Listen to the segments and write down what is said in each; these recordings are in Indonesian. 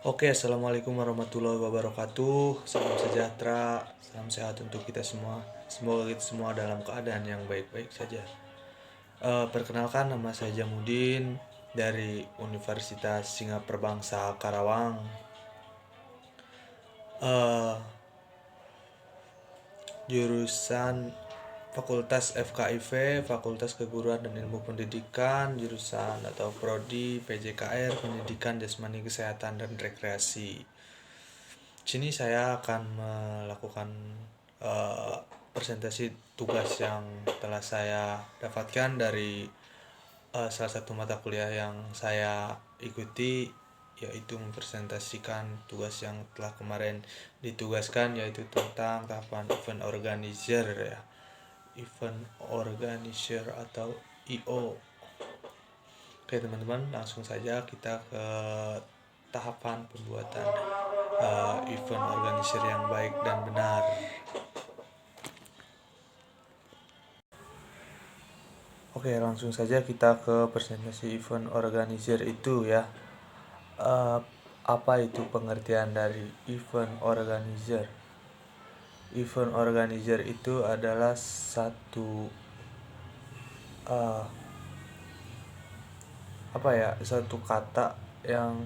Oke, assalamualaikum warahmatullahi wabarakatuh. Salam sejahtera, salam sehat untuk kita semua. Semoga kita semua dalam keadaan yang baik-baik saja. Perkenalkan, nama saya Jamudin dari Universitas Singapura Bangsa Karawang. Eh, Jurusan Fakultas FKIV, Fakultas Keguruan dan Ilmu Pendidikan, jurusan atau prodi PJKR, Pendidikan Jasmani Kesehatan dan Rekreasi. Sini saya akan melakukan eh, presentasi tugas yang telah saya dapatkan dari salah satu mata kuliah yang saya ikuti, yaitu mempresentasikan tugas yang telah kemarin ditugaskan, yaitu tentang tahapan event organizer ya, event organizer atau IO. Oke teman-teman, langsung saja kita ke tahapan pembuatan event organizer yang baik dan benar. Oke, langsung saja kita ke presentasi event organizer itu ya. Eh, Apa itu pengertian dari event organizer? Event organizer itu adalah eh, satu kata yang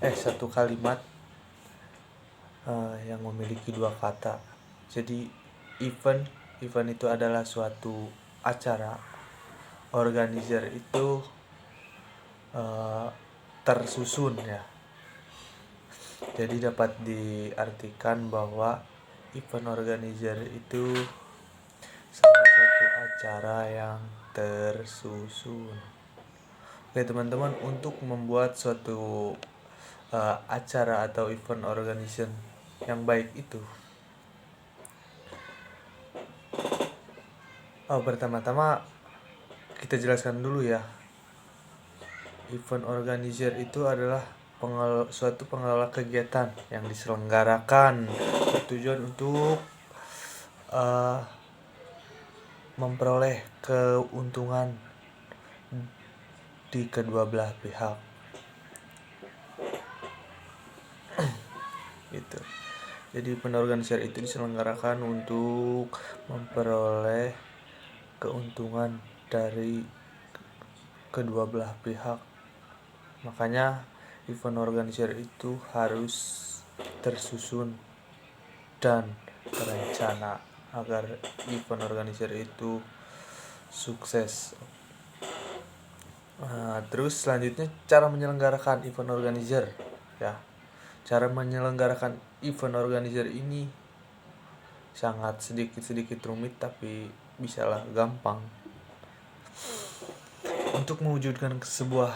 satu kalimat yang memiliki dua kata. Jadi event itu adalah suatu acara. Organizer itu uh, tersusun ya. Jadi dapat diartikan bahwa event organizer itu salah satu acara yang tersusun. Oke teman-teman, untuk membuat suatu acara atau event organization yang baik itu, pertama-tama kita jelaskan dulu ya. Event organizer itu adalah suatu pengelola kegiatan yang diselenggarakan bertujuan untuk memperoleh keuntungan di kedua belah pihak. Gitu. Jadi event organizer itu diselenggarakan untuk memperoleh keuntungan dari kedua belah pihak. Makanya event organizer itu harus tersusun dan terencana agar event organizer itu sukses. Terus selanjutnya cara menyelenggarakan event organizer ya. Cara menyelenggarakan event organizer ini sangat sedikit rumit, tapi bisalah gampang. Untuk mewujudkan sebuah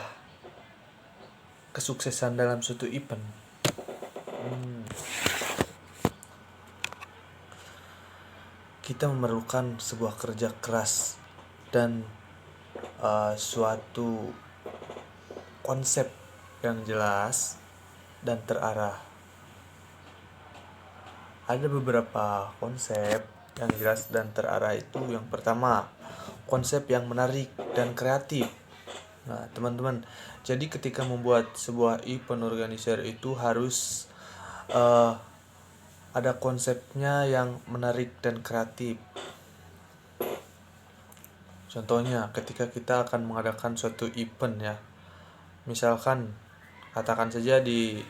kesuksesan dalam suatu event, kita memerlukan sebuah kerja keras dan suatu konsep yang jelas dan terarah. Ada beberapa konsep yang jelas dan terarah itu. Yang pertama, konsep yang menarik dan kreatif. Nah teman-teman, jadi ketika membuat sebuah event organizer itu harus ada konsepnya yang menarik dan kreatif. Contohnya ketika kita akan mengadakan suatu event ya, misalkan katakan saja di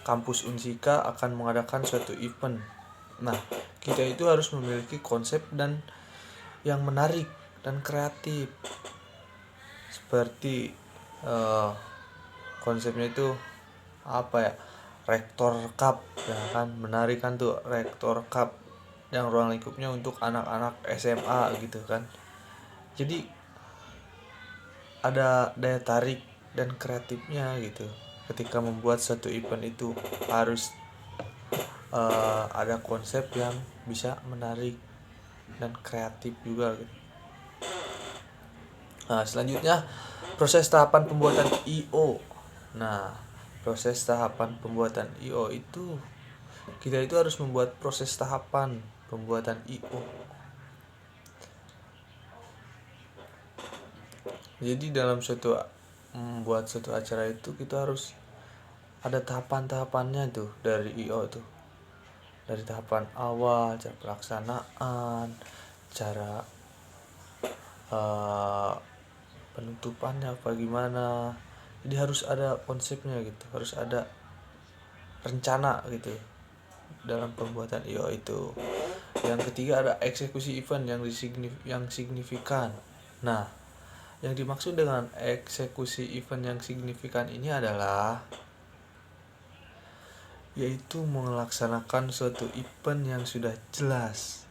kampus Unsika akan mengadakan suatu event. Nah kita itu harus memiliki konsep dan yang menarik dan kreatif. Seperti konsepnya itu Rektor Cup ya kan, menarik kan tuh Rektor Cup yang ruang lingkupnya untuk anak-anak SMA gitu kan. Jadi ada daya tarik dan kreatifnya gitu. Ketika membuat suatu event itu harus ada konsep yang bisa menarik dan kreatif juga gitu. Nah selanjutnya proses tahapan pembuatan IO. Nah proses tahapan pembuatan IO itu kita itu harus membuat proses tahapan pembuatan IO. Jadi dalam membuat suatu acara itu kita harus ada tahapan-tahapannya tuh dari IO tuh. Dari tahapan awal, cara pelaksanaan, cara uh, penutupannya apa gimana. Jadi harus ada konsepnya gitu, harus ada rencana gitu dalam pembuatan IO itu. Yang ketiga ada eksekusi event yang signifikan. Nah, yang dimaksud dengan eksekusi event yang signifikan ini adalah yaitu melaksanakan suatu event yang sudah jelas,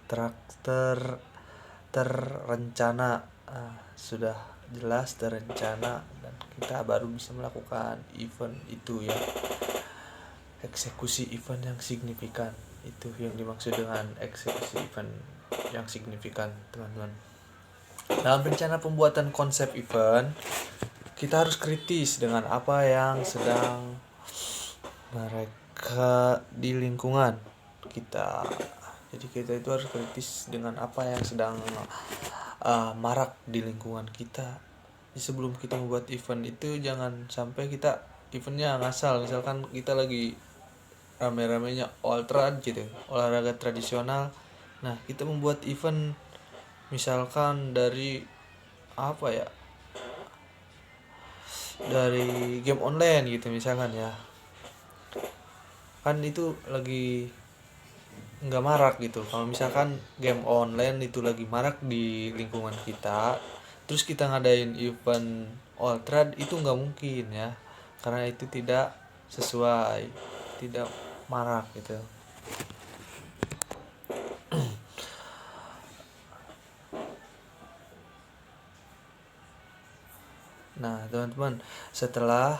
terencana, sudah jelas terencana, dan kita baru bisa melakukan event itu ya. Eksekusi event yang signifikan itu yang dimaksud dengan eksekusi event yang signifikan, teman-teman. Dalam rencana pembuatan konsep event, kita harus kritis dengan apa yang sedang mereka di lingkungan kita. Jadi kita itu harus kritis dengan apa yang sedang marak di lingkungan kita. Jadi sebelum kita membuat event itu jangan sampai kita eventnya ngasal. Misalkan kita lagi rame-ramenya ultra gitu, olahraga tradisional. Nah, kita membuat event misalkan dari apa ya, dari game online gitu misalkan ya, kan itu lagi nggak marak gitu. Kalau misalkan game online itu lagi marak di lingkungan kita, terus kita ngadain event ultra, itu nggak mungkin ya, karena itu tidak sesuai, tidak marak gitu. Nah, teman-teman, setelah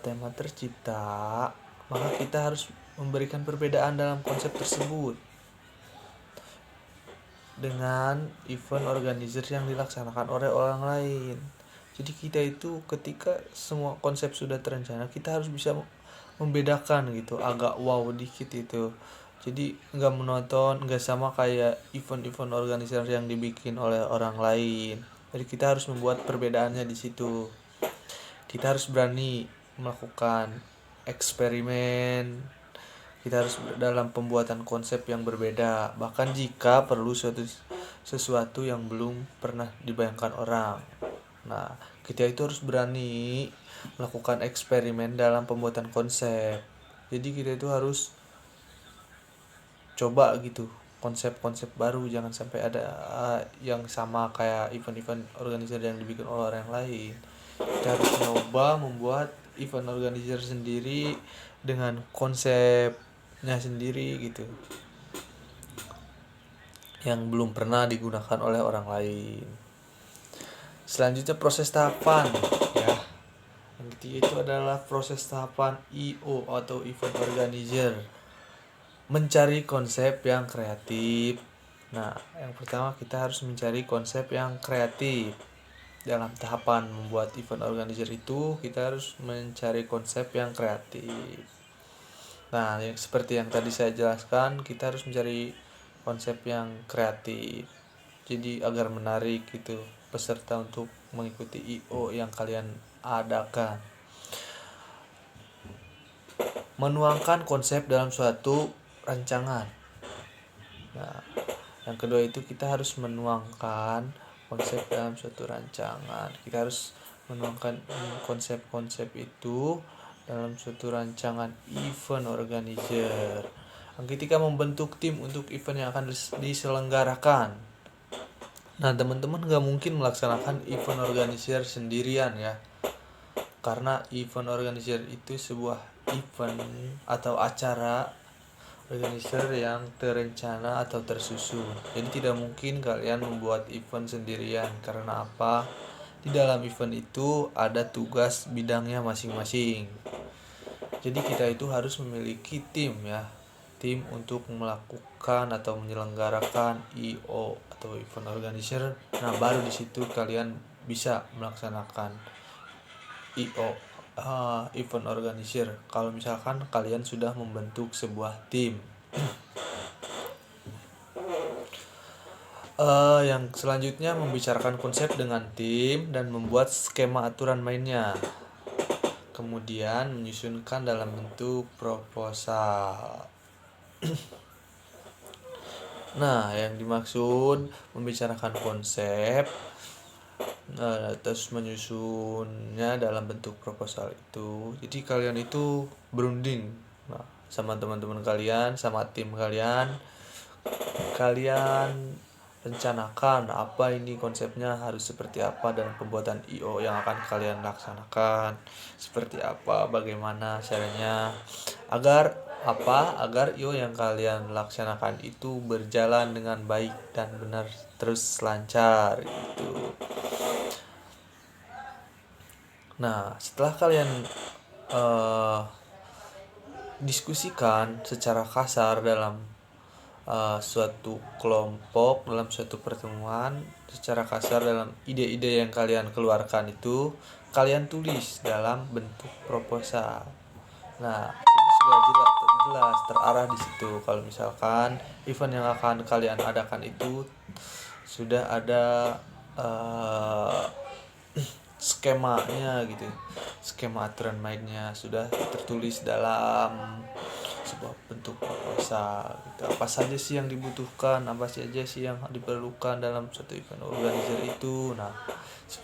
tema tercipta, maka kita harus memberikan perbedaan dalam konsep tersebut dengan event organizer yang dilaksanakan oleh orang lain. Jadi kita itu ketika semua konsep sudah terencana, kita harus bisa membedakan gitu, agak wow dikit itu. Jadi nggak menonton, nggak sama kayak event-event organizer yang dibikin oleh orang lain. Jadi kita harus membuat perbedaannya di situ. Kita harus berani melakukan eksperimen. Kita harus dalam pembuatan konsep yang berbeda, bahkan jika perlu sesuatu yang belum pernah dibayangkan orang. Nah, kita itu harus berani melakukan eksperimen dalam pembuatan konsep. Jadi kita itu harus coba gitu konsep-konsep baru, jangan sampai ada yang sama kayak event-event organizer yang dibikin oleh orang lain. Kita harus coba membuat event organizer sendiri dengan konsepnya sendiri gitu, yang belum pernah digunakan oleh orang lain. Selanjutnya proses tahapan ya. Yang ketiga itu adalah proses tahapan IO atau event organizer, mencari konsep yang kreatif. Nah, yang pertama kita harus mencari konsep yang kreatif. Dalam tahapan membuat event organizer itu, kita harus mencari konsep yang kreatif. Nah, seperti yang tadi saya jelaskan, kita harus mencari konsep yang kreatif. Jadi agar menarik gitu peserta untuk mengikuti IO yang kalian adakan. Menuangkan konsep dalam suatu rancangan. Nah, yang kedua itu kita harus menuangkan konsep dalam suatu rancangan. Kita harus menuangkan konsep-konsep itu dalam suatu rancangan event organizer. Ketika membentuk tim untuk event yang akan diselenggarakan. Nah, teman-teman gak mungkin melaksanakan event organizer sendirian ya, karena event organizer itu sebuah event atau acara organizer yang terencana atau tersusun. Jadi tidak mungkin kalian membuat event sendirian. Karena apa? Di dalam event itu ada tugas bidangnya masing-masing. Jadi kita itu harus memiliki tim ya, tim untuk melakukan atau menyelenggarakan IO atau event organizer. Nah, baru di situ kalian bisa melaksanakan IO, event organizer, kalau misalkan kalian sudah membentuk sebuah tim. Yang selanjutnya membicarakan konsep dengan tim dan membuat skema aturan mainnya. kemudian menyusunkan dalam bentuk proposal. Nah, yang dimaksud membicarakan konsep, terus menyusunnya dalam bentuk proposal itu. Jadi kalian itu berunding, nah, sama teman-teman kalian, sama tim kalian. Kalian rencanakan apa ini konsepnya harus seperti apa, dan pembuatan IO yang akan kalian laksanakan seperti apa, bagaimana caranya agar IO yang kalian laksanakan itu berjalan dengan baik dan benar, terus lancar gitu. Nah, setelah kalian diskusikan secara kasar dalam suatu kelompok, dalam suatu pertemuan, secara kasar dalam ide-ide yang kalian keluarkan itu, kalian tulis dalam bentuk proposal. Nah, ini sudah jelas terarah di situ. Kalau misalkan event yang akan kalian adakan itu sudah ada skemanya gitu, skema aturan mainnya sudah tertulis dalam sebuah bentuk proposal gitu. Apa saja sih yang dibutuhkan, apa saja sih yang diperlukan dalam suatu event organizer itu. Nah,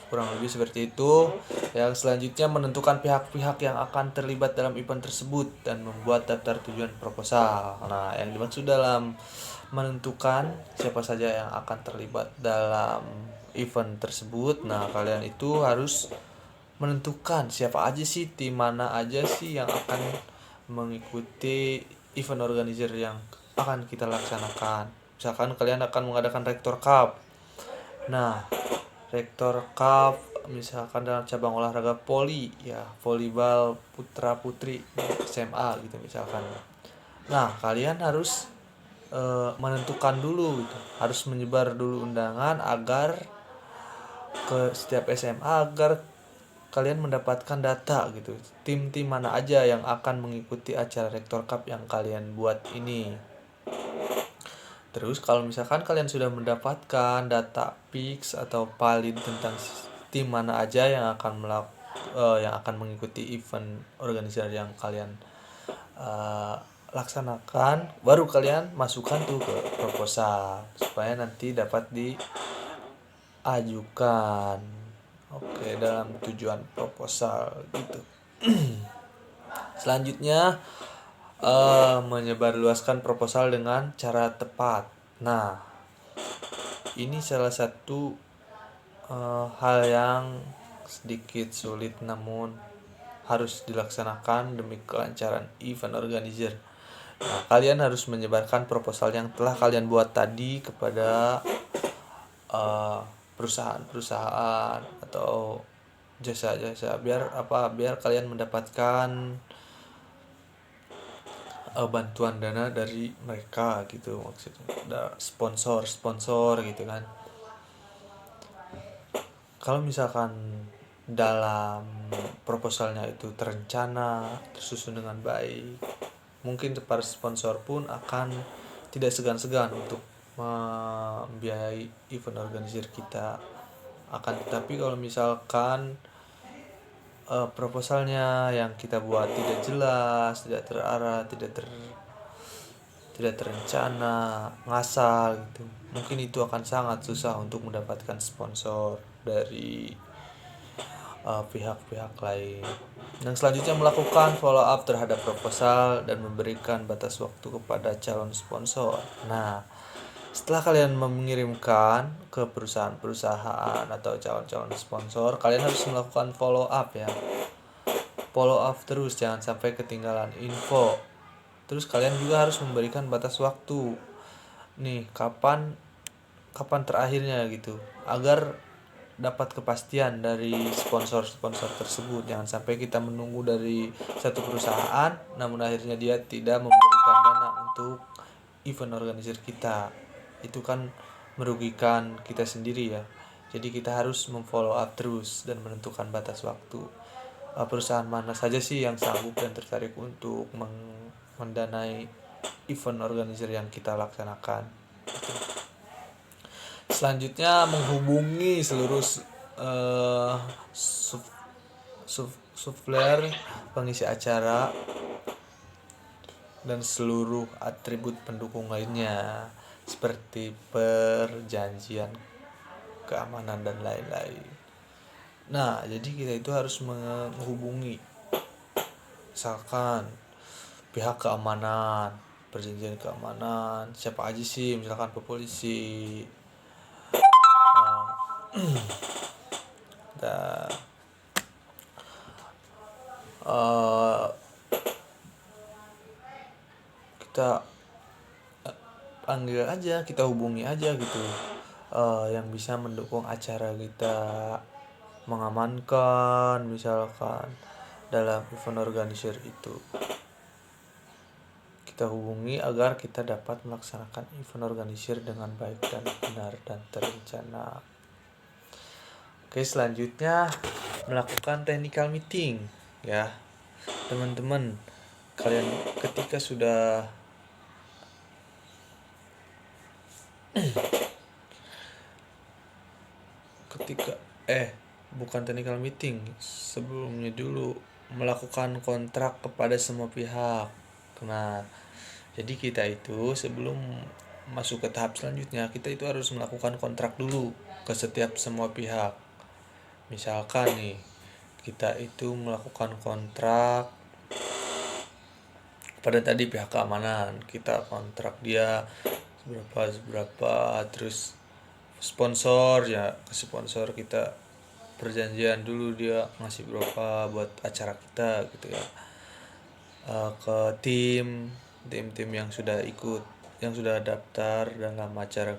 kurang lebih seperti itu. Yang selanjutnya menentukan pihak-pihak yang akan terlibat dalam event tersebut dan membuat daftar tujuan proposal. Nah, yang dimaksud dalam menentukan siapa saja yang akan terlibat dalam event tersebut. Nah, kalian itu harus menentukan siapa aja sih, tim mana aja sih yang akan mengikuti event organizer yang akan kita laksanakan. Misalkan kalian akan mengadakan Rektor Cup. Nah, Rektor Cup misalkan dalam cabang olahraga voli, ya volleyball putra putri SMA gitu misalkan. Nah, kalian harus menentukan dulu gitu. Harus menyebar dulu undangan agar ke setiap SMA agar kalian mendapatkan data gitu. Tim-tim mana aja yang akan mengikuti acara Rektor Cup yang kalian buat ini. Terus kalau misalkan kalian sudah mendapatkan data fix atau valid tentang tim mana aja yang akan mengikuti event organizer yang kalian laksanakan, baru kalian masukkan tuh ke proposal supaya nanti dapat diajukan. Oke, dalam tujuan proposal gitu. Selanjutnya menyebarluaskan proposal dengan cara tepat. Nah, ini salah satu hal yang sedikit sulit namun harus dilaksanakan demi kelancaran event organizer. Nah, kalian harus menyebarkan proposal yang telah kalian buat tadi kepada perusahaan-perusahaan atau jasa-jasa biar kalian mendapatkan bantuan dana dari mereka gitu, maksudnya sponsor gitu kan. Kalau misalkan dalam proposalnya itu terencana, tersusun dengan baik, mungkin para sponsor pun akan tidak segan-segan untuk membiayai event organizer kita. Tetapi kalau misalkan proposalnya yang kita buat tidak jelas, tidak terarah, tidak terencana, ngasal gitu, mungkin itu akan sangat susah untuk mendapatkan sponsor dari pihak-pihak lain. Dan selanjutnya melakukan follow up terhadap proposal dan memberikan batas waktu kepada calon sponsor. Nah, setelah kalian mengirimkan ke perusahaan-perusahaan atau calon-calon sponsor, kalian harus melakukan follow up ya. Follow up terus, jangan sampai ketinggalan info. Terus kalian juga harus memberikan batas waktu. Nih, kapan terakhirnya gitu, agar dapat kepastian dari sponsor-sponsor tersebut. Jangan sampai kita menunggu dari satu perusahaan namun akhirnya dia tidak memberikan dana untuk event organizer kita. Itu kan merugikan kita sendiri ya. Jadi kita harus memfollow up terus dan menentukan batas waktu. Perusahaan mana saja sih yang sanggup dan tertarik untuk mendanai event organizer yang kita laksanakan. Selanjutnya menghubungi seluruh supplier, pengisi acara, dan seluruh atribut pendukung lainnya seperti perjanjian keamanan dan lain-lain. Nah, jadi kita itu harus menghubungi misalkan pihak keamanan, perjanjian keamanan, siapa aja sih, misalkan polisi, dan kita panggil aja, kita hubungi aja gitu, yang bisa mendukung acara kita, mengamankan misalkan dalam event organizer itu. Kita hubungi agar kita dapat melaksanakan event organizer dengan baik dan benar dan terencana. Oke, selanjutnya melakukan technical meeting ya. Teman-teman, kalian ketika sudah bukan technical meeting, sebelumnya dulu melakukan kontrak kepada semua pihak. Nah, jadi kita itu sebelum masuk ke tahap selanjutnya, kita itu harus melakukan kontrak dulu ke setiap semua pihak. Misalkan nih, kita itu melakukan kontrak pada tadi pihak keamanan, kita kontrak dia seberapa, terus sponsor ya, ke sponsor kita perjanjian dulu dia ngasih berapa buat acara kita gitu ya. Ke tim yang sudah ikut, yang sudah daftar dalam acara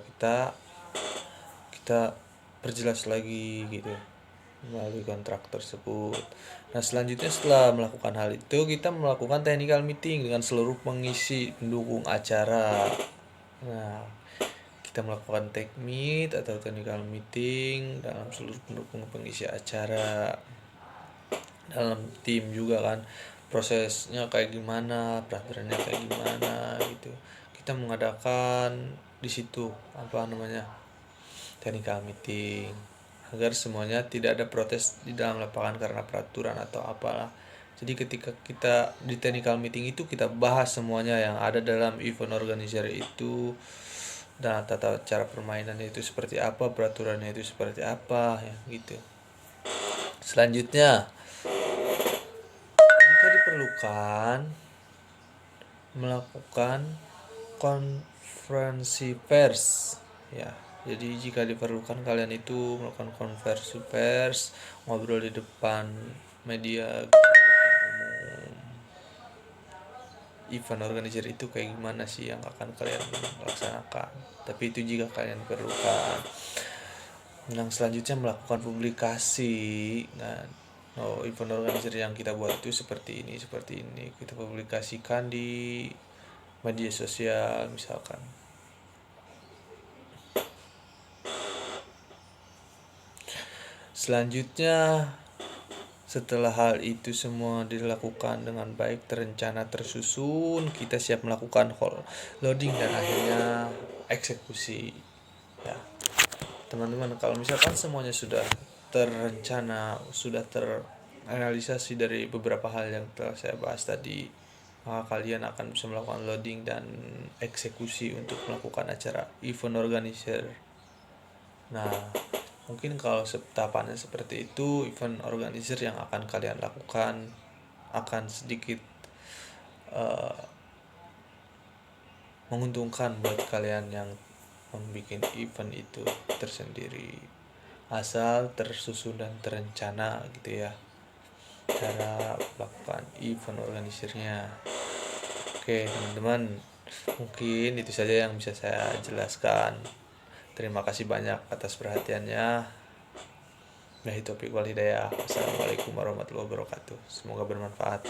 kita perjelas lagi gitu melalui kontrak tersebut. Nah, selanjutnya setelah melakukan hal itu, kita melakukan technical meeting dengan seluruh pengisi pendukung acara. Nah, kita melakukan tech meet atau technical meeting dalam seluruh pendukung pengisi acara, dalam tim juga kan, prosesnya kayak gimana, peraturannya kayak gimana gitu. Kita mengadakan di situ technical meeting agar semuanya tidak ada protes di dalam lapangan karena peraturan atau apalah. Jadi ketika kita di technical meeting itu kita bahas semuanya yang ada dalam event organizer itu, dan tata cara permainannya itu seperti apa, peraturannya itu seperti apa ya gitu. Selanjutnya, jika diperlukan, melakukan konferensi pers ya. Jadi jika diperlukan kalian itu melakukan konferensi pers, ngobrol di depan media, di depan umum. Event organizer itu kayak gimana sih yang akan kalian laksanakan. Tapi itu jika kalian perlukan. Yang selanjutnya melakukan publikasi. Nah, event organizer yang kita buat itu seperti ini. Kita publikasikan di media sosial misalkan. Selanjutnya, setelah hal itu semua dilakukan dengan baik, terencana, tersusun, kita siap melakukan loading dan akhirnya eksekusi. Ya, teman-teman, kalau misalkan semuanya sudah terencana, sudah terrealisasi dari beberapa hal yang telah saya bahas tadi, maka kalian akan bisa melakukan loading dan eksekusi untuk melakukan acara event organizer. Nah, mungkin kalau tahapannya seperti itu, event organizer yang akan kalian lakukan akan sedikit menguntungkan buat kalian yang membuat event itu tersendiri, asal tersusun dan terencana gitu ya cara melakukan event organizernya. Oke teman-teman, mungkin itu saja yang bisa saya jelaskan. Terima kasih banyak atas perhatiannya. Wabillahi taufiq wal hidayah. Wassalamualaikum warahmatullahi wabarakatuh. Semoga bermanfaat.